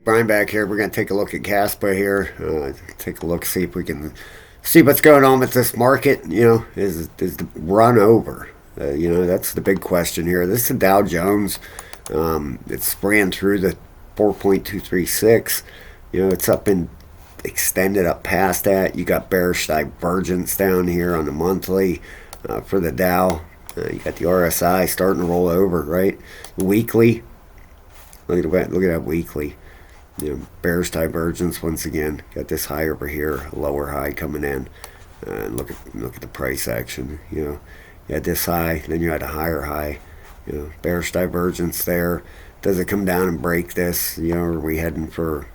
Brian back here. We're going to take a look at Kaspa here. Take a look, see if we can see what's going on with this market. Is the run over? That's the big question here. This is the Dow Jones. It's ran through the 4.236. It's up and extended up past that. You got bearish divergence down here on the monthly for the Dow. You got the RSI starting to roll over, right? Weekly. Look at that weekly. Bearish divergence once again. Got this high over here, a lower high coming in, and look at the price action. You had this high, then you had a higher high. Bearish divergence there. Does it come down and break this? Are we heading for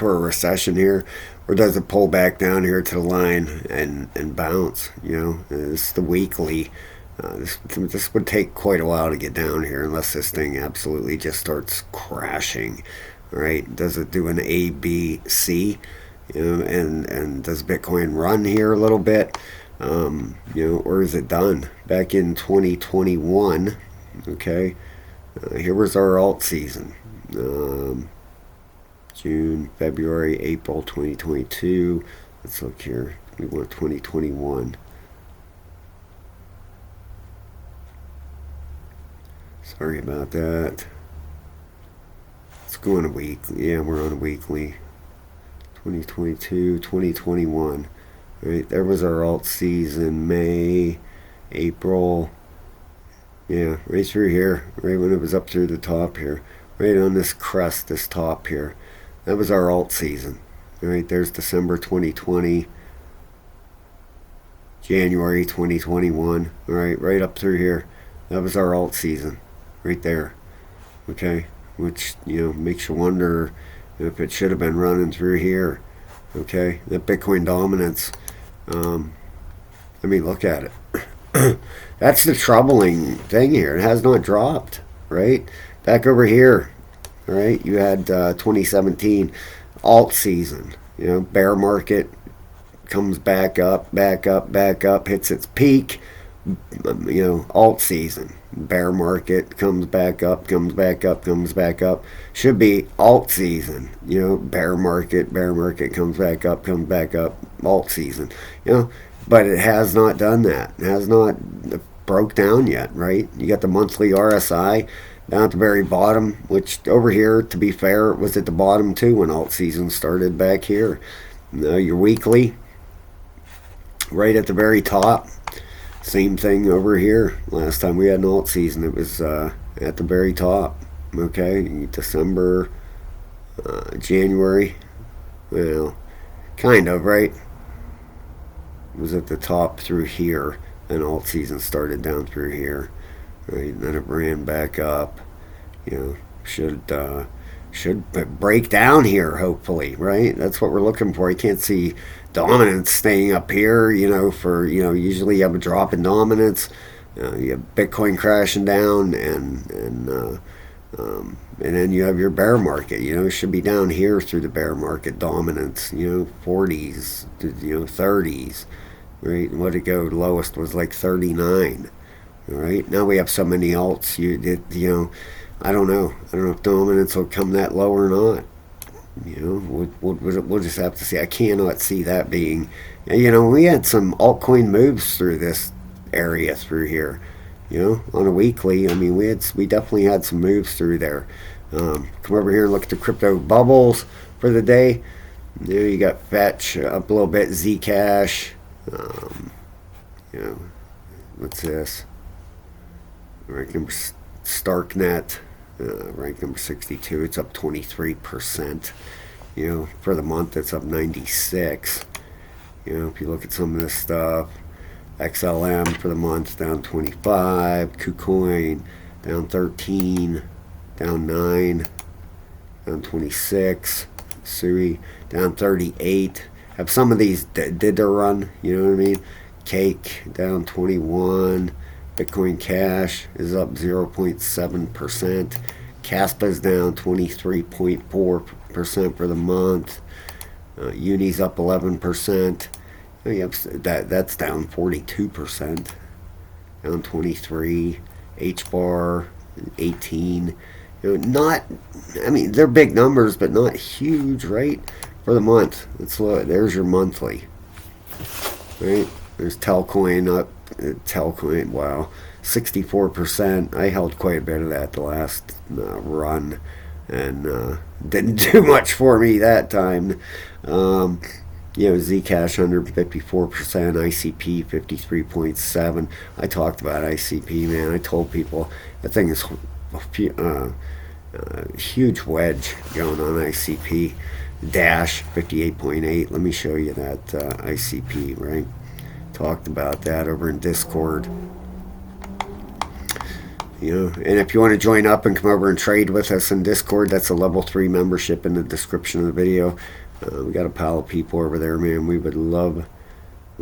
a recession here, or does it pull back down here to the line and bounce? This is the weekly. This would take quite a while to get down here unless this thing absolutely just starts crashing. Right? Does it do an A, B, C? And does Bitcoin run here a little bit? Or is it done? Back in 2021, okay, here was our alt season. June, February, April 2022. Let's look here. We want 2021. Sorry about that. Let's go on a week. Yeah, we're on a weekly. 2022, 2021. Right, there was our alt season. May, April. Yeah, right through here. Right when it was up through the top here. Right on this crest, this top here. That was our alt season. Right, there's December 2020. January 2021. Right up through here. That was our alt season. Right there. Okay, which makes you wonder if it should have been running through here. Okay, that Bitcoin dominance. Look at it. That's the troubling thing here. It has not dropped. Right back over here. Right, you had 2017 alt season. Bear market comes back up, hits its peak. Alt season. Bear market comes back up. Should be alt season. Bear market comes back up. Alt season. But it has not done that. It has not broke down yet, right? You got the monthly RSI down at the very bottom, which over here, to be fair, was at the bottom too when alt season started back here. Your weekly, right at the very top. Same thing over here. Last time we had an alt season, it was at the very top. Okay, December, January. Well, kind of, right? It was at the top through here, and alt season started down through here. Right, and then it ran back up. Should break down here, hopefully, right? That's what we're looking for. You can't see dominance staying up here, usually you have a drop in dominance. You have Bitcoin crashing down, and then you have your bear market. It should be down here through the bear market dominance, 40s, 30s, right? And what did it go? The lowest was like 39. All right, now we have so many alts. I don't know. I don't know if dominance will come that low or not. We'll just have to see. I cannot see that being. We had some altcoin moves through this area through here. On a weekly. We definitely had some moves through there. Come over here and look at the crypto bubbles for the day. You got Fetch up a little bit, Zcash. What's this? Rank number Starknet, rank number 62. It's up 23%. For the month, it's up 96. If you look at some of this stuff, XLM for the month down 25. KuCoin down 13, down 9, down 26. Sui down 38. Have some of these did their run? You know what I mean? Cake down 21. Bitcoin Cash is up 0.7%. Kaspa's down 23.4% for the month. Uni's up 11%. That's down 42%. Down 23. HBAR 18. Not, I mean, they're big numbers, but not huge, right? For the month, let's look. There's your monthly, right? There's Telcoin up. Telcoin, wow, 64%. I held quite a bit of that the last run, and didn't do much for me that time. Um, Zcash 154%, ICP 53.7. I talked about ICP, man. I told people that thing is huge wedge going on ICP. Dash 58.8. Let me show you that ICP, right? Talked about that over in Discord. And if you want to join up and come over and trade with us in Discord, that's a level 3 membership in the description of the video. We got a pile of people over there, man. We would love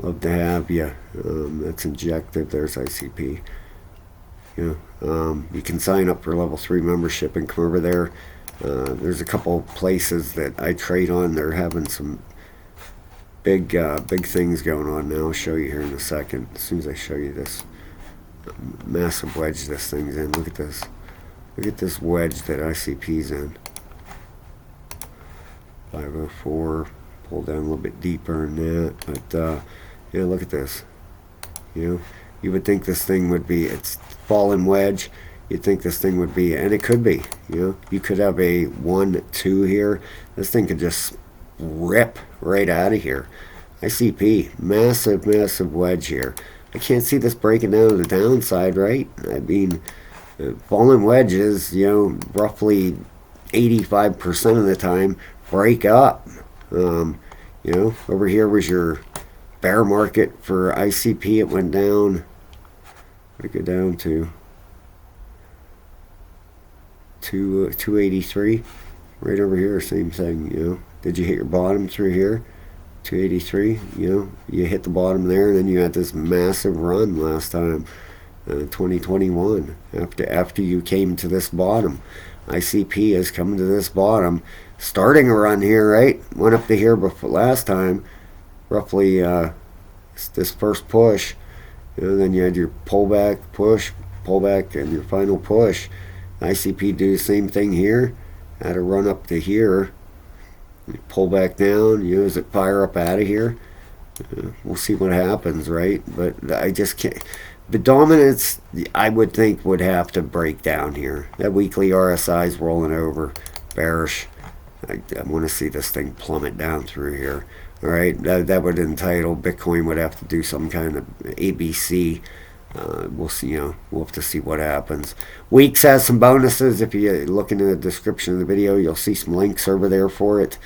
to have you. That's injected. There's ICP. You can sign up for level 3 membership and come over there. There's a couple places that I trade on. They're having some big things going on now. I'll show you here in a second. As soon as I show you this massive wedge this thing's in. Look at this. Look at this wedge that ICP's in. 504. Pull down a little bit deeper in that. But look at this. You would think this thing would be, it's fallen wedge. You'd think this thing would be, and it could be. You could have a 1-2 here. This thing could just rip right out of here. ICP, massive wedge here. I can't see this breaking down to the downside, right? I mean, fallen wedges, roughly 85% of the time break up. Over here was your bear market for ICP. It went down. What did it go down to? 283. Right over here, same thing. Did you hit your bottom through here? 283. You hit the bottom there, and then you had this massive run last time, 2021. After you came to this bottom, ICP is coming to this bottom, starting a run here, right? Went up to here before last time, roughly this first push. Then you had your pullback, pullback, and your final push. ICP do the same thing here. Had a run up to here. You pull back down. As it fire up out of here. We'll see what happens, right? But I just can't. The dominance, I would think, would have to break down here. That weekly RSI is rolling over. Bearish. I want to see this thing plummet down through here. All right, that would entitle Bitcoin would have to do some kind of ABC. We'll see. We'll have to see what happens. Weeks has some bonuses. If you look in the description of the video, you'll see some links over there for it.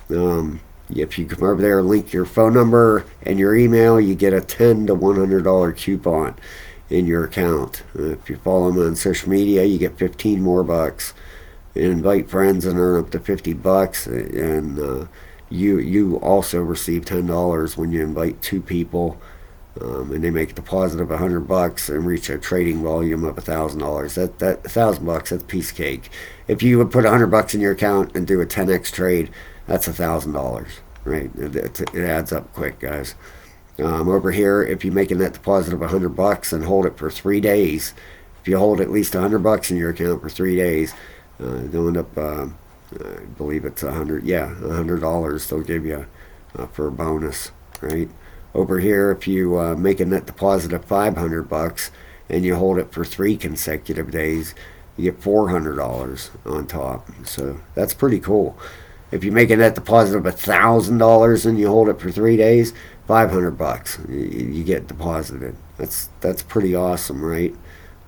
If you come over there, link your phone number and your email, you get a $10 to $100 coupon in your account. If you follow them on social media, you get 15 more bucks. And invite friends and earn up to 50 bucks. And you also receive $10 when you invite 2 people. And they make a deposit of $100 and reach a trading volume of $1,000. That $1,000, that's a piece of cake. If you would put $100 in your account and do a 10x trade, that's $1,000, right? It adds up quick, guys. Over here, if you make a net deposit of $100 and hold it for 3 days, if you hold at least $100 in your account for 3 days, they'll end up, I believe it's $100 they'll give you for a bonus, right? Over here, if you make a net deposit of $500 and you hold it for 3 consecutive days, you get $400 on top. So that's pretty cool. If you make a net deposit of $1,000 and you hold it for 3 days, $500 you get deposited. That's pretty awesome, right?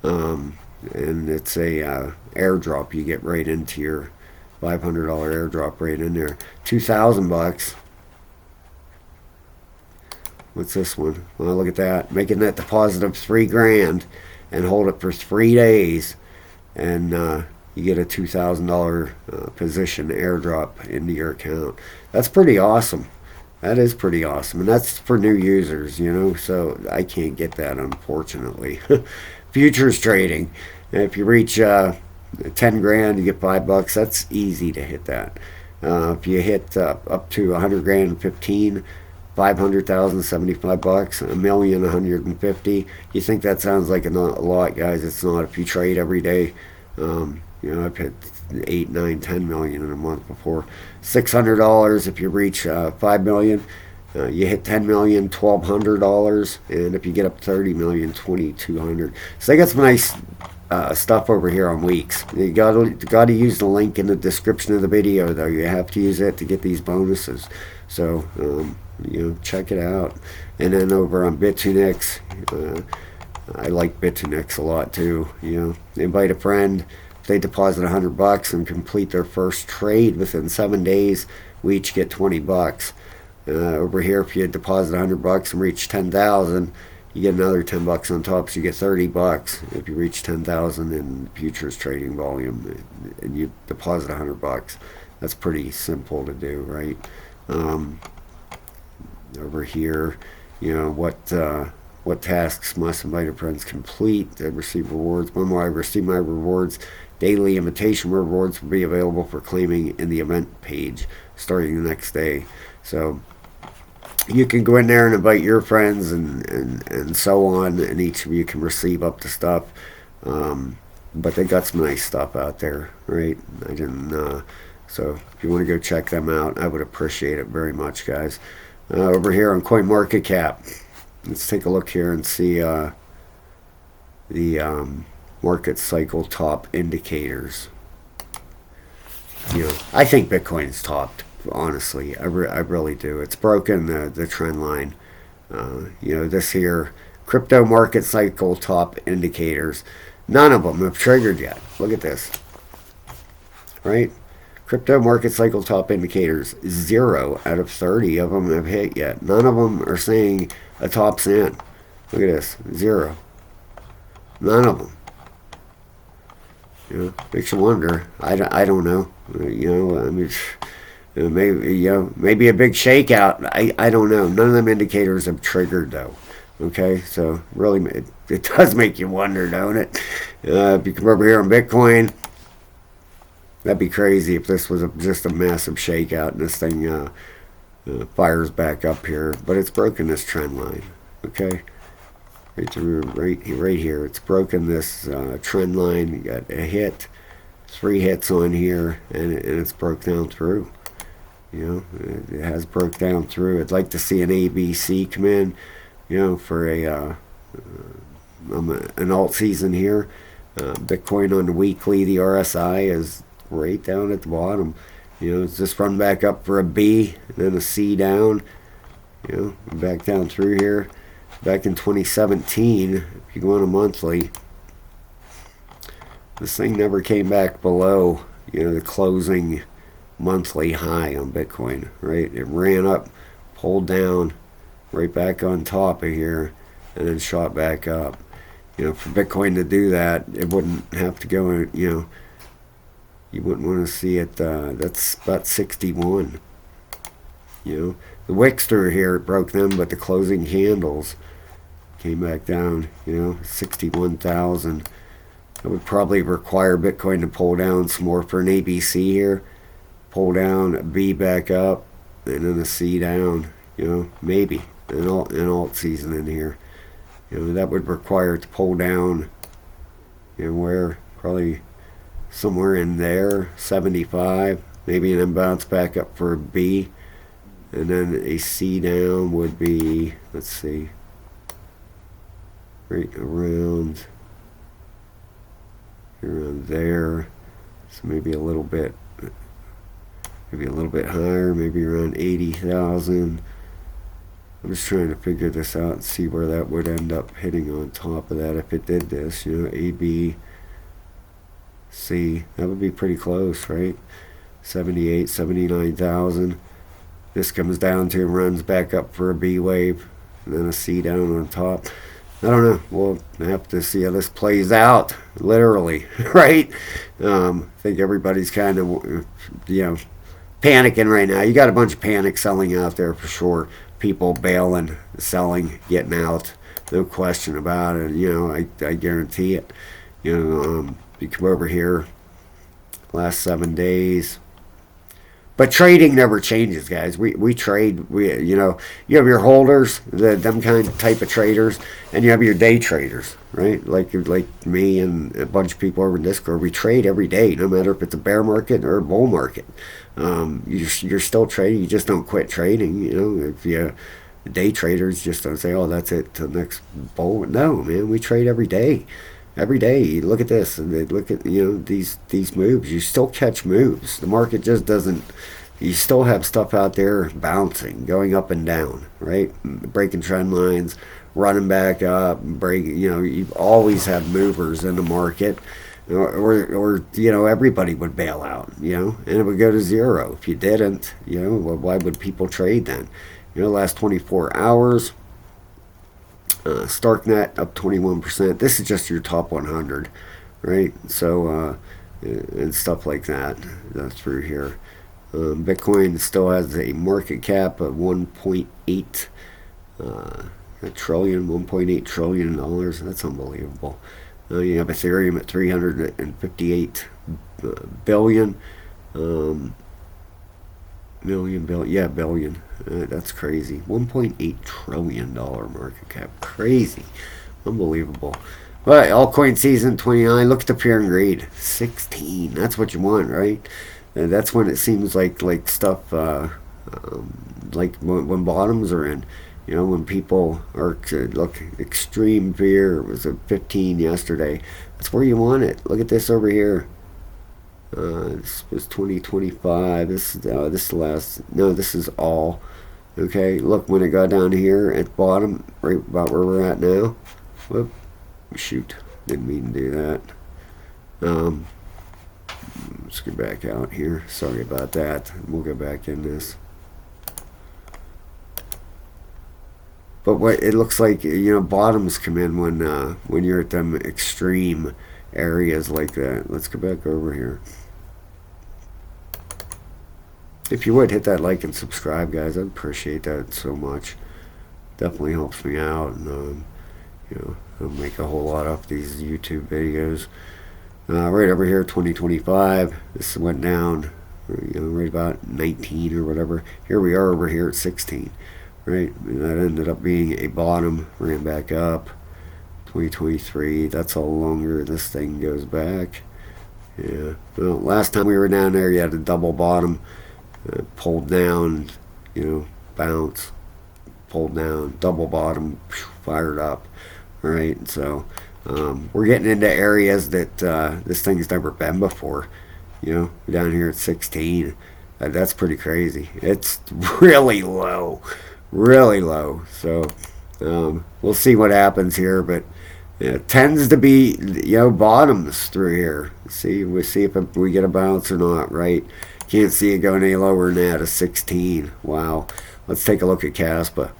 And it's a airdrop you get right into your $500 airdrop right in there. $2,000. What's this one? Well, look at that. Making that deposit of $3,000 and hold it for 3 days, and you get a $2,000 position airdrop into your account. That's pretty awesome. That is pretty awesome, and that's for new users, So I can't get that, unfortunately. Futures trading. And if you reach 10 grand, you get $5. That's easy to hit that. If you hit up to 100 grand, 15. 500,000, 75 bucks, a million, 150. You think that sounds like a lot, guys? It's not. If you trade every day, You know, I've hit 8, 9, 10 million in a month before. $600 if you reach 5 million. You hit 10 million, $1,200, and if you get up 30 million, 2,200. So they got some nice stuff over here on weeks. You gotta use the link in the description of the video, though. You have to use it to get these bonuses. So you know, check it out. And then over on Bitfinex, I like Bitfinex a lot too. You know, invite a friend. If they deposit $100 and complete their first trade within 7 days, we each get $20. Over here, if you deposit $100 and reach 10,000, you get another $10 on top, so you get $30 if you reach 10,000 in futures trading volume, and you deposit $100. That's pretty simple to do, right? Over here, you know, what tasks must invited friends complete to receive rewards. When will I receive my rewards? Daily invitation rewards will be available for claiming in the event page starting the next day. So you can go in there and invite your friends and so on, and each of you can receive up to stuff. But they got some nice stuff out there, right? I didn't. So if you want to go check them out, I would appreciate it very much, guys. Over here on CoinMarketCap, let's take a look here and see the market cycle top indicators. You know, I think Bitcoin's topped. Honestly, I really do. It's broken the trend line. You know, this here crypto market cycle top indicators. None of them have triggered yet. Look at this. Right? Crypto market cycle top indicators, 0 out of 30 of them have hit yet. None of them are saying a top's in. Look at this. 0. None of them. You know, makes you wonder. I don't know. You know, I mean, maybe a big shakeout. I don't know. None of them indicators have triggered though. Okay, so really, it does make you wonder, don't it? If you come over here on Bitcoin, that'd be crazy if this was just a massive shakeout and this thing fires back up here. But it's broken this trend line. Okay, right here, it's broken this trend line. You got a hit, 3 hits on here, and it's broke down through. You know, it has broke down through. I'd like to see an ABC come in, you know, for an alt season here. Bitcoin on the weekly, the RSI is right down at the bottom. You know, it's just run back up for a B and then a C down. You know, back down through here. Back in 2017, if you go on a monthly, this thing never came back below, you know, the closing monthly high on Bitcoin, right? It ran up, pulled down, right back on top of here, and then shot back up. You know, for Bitcoin to do that, it wouldn't have to go in, you know, you wouldn't want to see it, that's about 61. You know, the wicks through here, it broke them, but the closing candles came back down, you know, 61,000. It would probably require Bitcoin to pull down some more for an ABC here. Pull down, a B back up, and then a C down, you know, maybe an alt season in here. You know, that would require it to pull down, you know, where probably somewhere in there, 75, maybe, and then bounce back up for a B, and then a C down would be, let's see, right around there, so maybe a little bit higher, maybe around 80,000. I'm just trying to figure this out and see where that would end up hitting on top of that if it did this, you know, A, B, C. That would be pretty close, right? 78, 79,000. This comes down to and runs back up for a B wave, and then a C down on top. I don't know. We'll have to see how this plays out, literally, right? I think everybody's kind of, you know, panicking right now. You got a bunch of panic selling out there for sure. People bailing, selling, getting out. No question about it. You know, I guarantee it. You know, you come over here, last 7 days. But trading never changes, guys. We trade. You know, you have your holders, them kind of type of traders, and you have your day traders, right? Like me and a bunch of people over in Discord. We trade every day, no matter if it's a bear market or a bull market. You're still trading. You just don't quit trading. You know, if you day traders just don't say, "Oh, that's it till next bull." No, man, we trade every day. Every day, you look at this and they look at these moves. You still catch moves. The market just doesn't. You still have stuff out there bouncing, going up and down, right? Breaking trend lines, running back up, breaking. You always have movers in the market, or everybody would bail out, and it would go to zero. If you didn't, well, why would people trade then? Last 24 hours. Starknet up 21%. This is just your top 100, right? So, and stuff like that. That's through here. Bitcoin still has a market cap of 1.8 trillion, $1.8 trillion. That's unbelievable. You have Ethereum at 358 billion. Billion. That's crazy. $1.8 trillion market cap. Crazy. Unbelievable. But altcoin season 29. Look at the fear and greed. 16. That's what you want, right? And that's when it seems like stuff like when bottoms are in. When people are look extreme fear. It was at 15 yesterday. That's where you want it. Look at this over here. This was 2025. This is the last. No, this is all. Okay, look, when it got down here at the bottom, right about where we're at now. Whoop, shoot, didn't mean to do that. Let's get back out here. Sorry about that. We'll get back in this. But what it looks like, bottoms come in when you're at them extreme areas like that. Let's go back over here. If you would hit that like and subscribe, guys, I'd appreciate that so much. Definitely helps me out, and I'll make a whole lot of these YouTube videos. Right over here, 2025. This went down, right about 19 or whatever. Here we are over here at 16, right? And that ended up being a bottom, ran back up. 2023. That's how longer this thing goes back. Yeah. Well, last time we were down there, you had a double bottom. Pulled down, bounce, pulled down, double bottom, fired up, right? So we're getting into areas that this thing's never been before, down here at 16. That's pretty crazy. It's really low, really low. So we'll see what happens here, but it tends to be, bottoms through here. We'll see if we get a bounce or not, right? Can't see it going any lower than that, a 16. Wow. Let's take a look at Kaspa.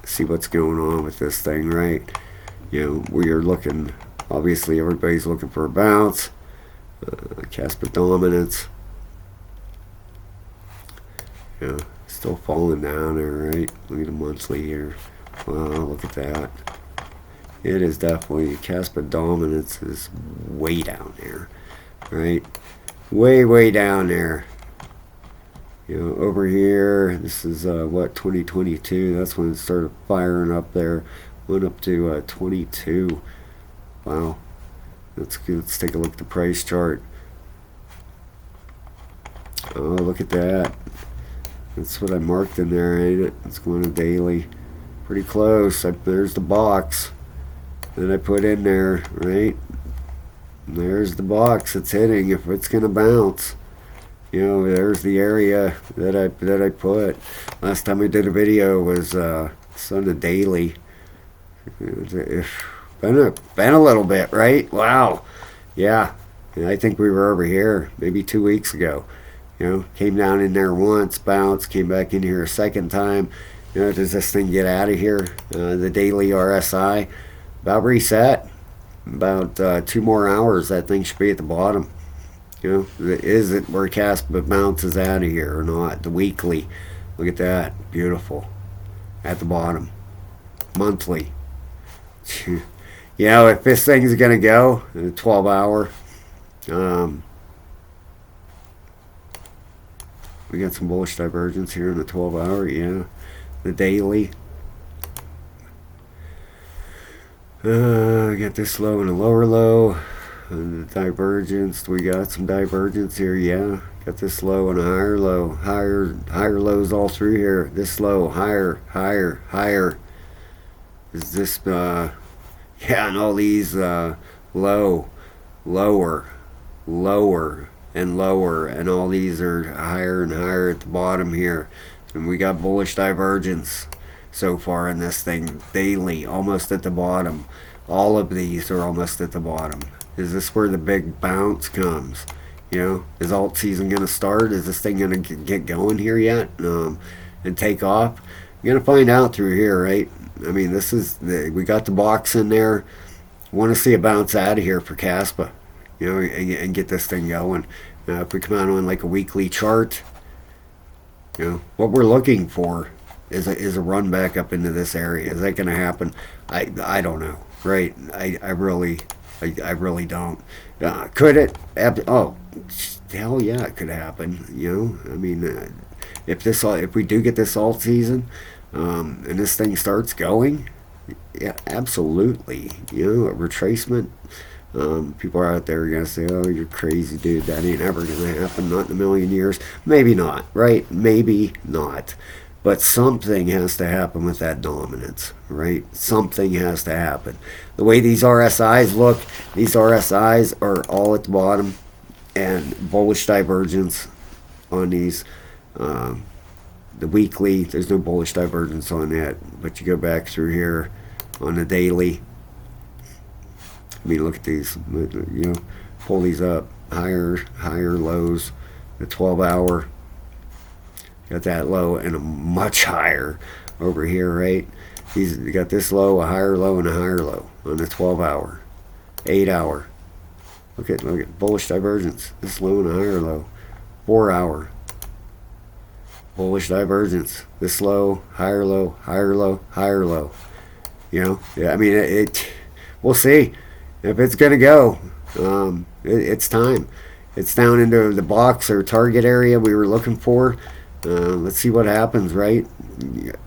See what's going on with this thing, right? We are looking, obviously everybody's looking for a bounce. Kaspa dominance. Still falling down there, right? Look at the monthly here. Wow, look at that. It is definitely, Kaspa dominance is way down there, right? Way down there. Over here, this is 2022. That's when it started firing up there. Went up to 22. Wow. That's good. Let's take a look at the price chart. Oh, look at that. That's what I marked in there, ain't it? It's going to daily. Pretty close. There's the box that I put in there, right? And there's the box it's hitting if it's going to bounce. There's the area that I put. Last time I did a video was on the daily. Been a little bit, right? Wow. Yeah. And I think we were over here maybe 2 weeks ago. Came down in there once, bounced, came back in here a second time. Does this thing get out of here? The daily RSI about reset. About 2 more hours, that thing should be at the bottom. Is it where Kaspa bounces out of here or not? The weekly, look at that, beautiful, at the bottom. Monthly. If this thing's gonna go in a 12-hour, We got some bullish divergence here in the 12-hour. Yeah, the daily. We got this low and a lower low. And the divergence. We got some divergence here. Yeah, got this low and a higher low. Higher lows all through here. This low, higher, higher, higher. Is this yeah, and all these low, lower, lower, and lower, and all these are higher and higher at the bottom here. And we got bullish divergence so far in this thing daily, almost at the bottom. All of these are almost at the bottom. Is this where the big bounce comes? You know, is alt season going to start? Is this thing going to get going here yet and take off? You're going to find out through here, right? I mean, this is we got the box in there. Want to see a bounce out of here for Kaspa, you know, and get this thing going. If we come out on like a weekly chart, you know, what we're looking for is a run back up into this area. Is that going to happen? I don't know, right? I really don't. Could it? Oh, hell yeah, it could happen. You know, I mean, if we do get this alt season, and this thing starts going, yeah, absolutely. You know, a retracement. People are out there going to say, oh, you're crazy, dude. That ain't ever going to happen. Not in a million years. Maybe not, right? Maybe not. But something has to happen with that dominance, right? Something has to happen. The way these RSIs look, these RSIs are all at the bottom, and bullish divergence on these. The weekly, there's no bullish divergence on that, but you go back through here on the daily. I mean, look at these, you know, pull these up, higher lows, the 12-hour, got that low and a much higher over here, right? You got this low, a higher low, and a higher low on the 12-hour, 8-hour. Look at bullish divergence, this low and a higher low, 4-hour. Bullish divergence. This low, higher low, higher low, higher low. You know, yeah. I mean, we'll see if it's gonna go. It's time. It's down into the box or target area we were looking for. Let's see what happens. Right,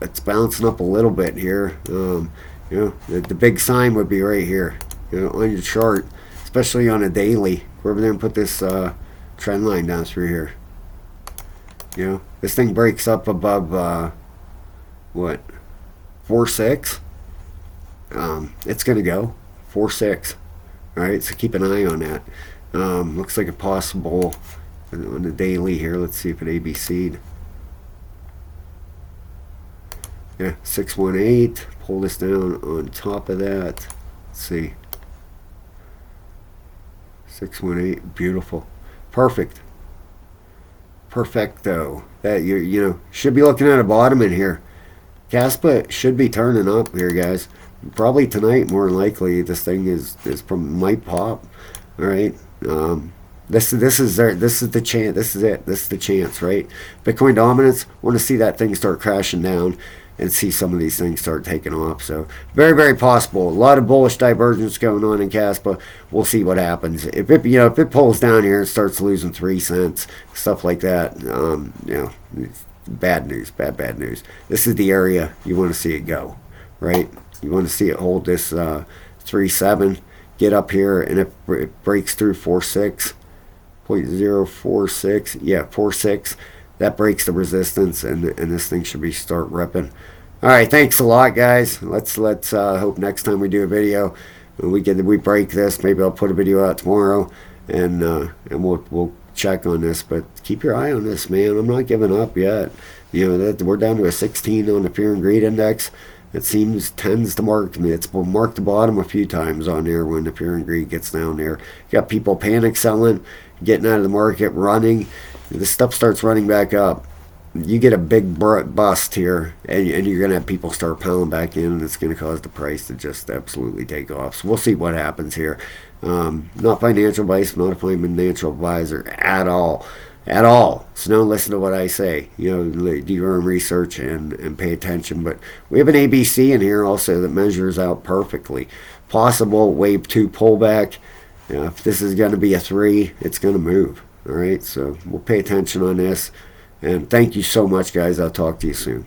it's bouncing up a little bit here. You know, the big sign would be right here. You know, on your chart, especially on a daily. Go over there and put this trend line down through here. You know, this thing breaks up above what, 4.6. It's gonna go 4.6. All right, so keep an eye on that. Looks like a possible on the daily here. Let's see if it ABC'd. Yeah, 618. Pull this down on top of that. Let's see. 618. Beautiful. Perfect. Perfecto. That you know, should be looking at a bottom in here. Kaspa should be turning up here, guys. Probably tonight, more than likely. This thing might pop. All right. This is the chance. This is it. This is the chance, right? Bitcoin dominance. Want to see that thing start crashing down and see some of these things start taking off. So very, very possible. A lot of bullish divergence going on in Kaspa. We'll see what happens. If it pulls down here and starts losing 3 cents, stuff like that, you know, bad news, bad news. This is the area you want to see it go, right? You want to see it hold this 3.7, get up here, and if it breaks through 4.6, 0.046, yeah, 4.6. That breaks the resistance, and this thing should be start ripping. All right, thanks a lot, guys. Let's hope next time we do a video we break this. Maybe I'll put a video out tomorrow, and we'll check on this. But keep your eye on this, man. I'm not giving up yet. You know, we're down to a 16 on the fear and greed index. It tends to mark me. It's marked the bottom a few times on there when the fear and greed gets down there. You got people panic selling, getting out of the market, running. The stuff starts running back up. You get a big bust here, and you're going to have people start piling back in, and it's going to cause the price to just absolutely take off. So we'll see what happens here. Not financial advice, not a financial advisor at all. So don't listen to what I say. You know, do your own research and pay attention. But we have an ABC in here also that measures out perfectly. Possible wave 2 pullback. You know, if this is going to be a 3, it's going to move. All right, so we'll pay attention on this. And thank you so much, guys. I'll talk to you soon.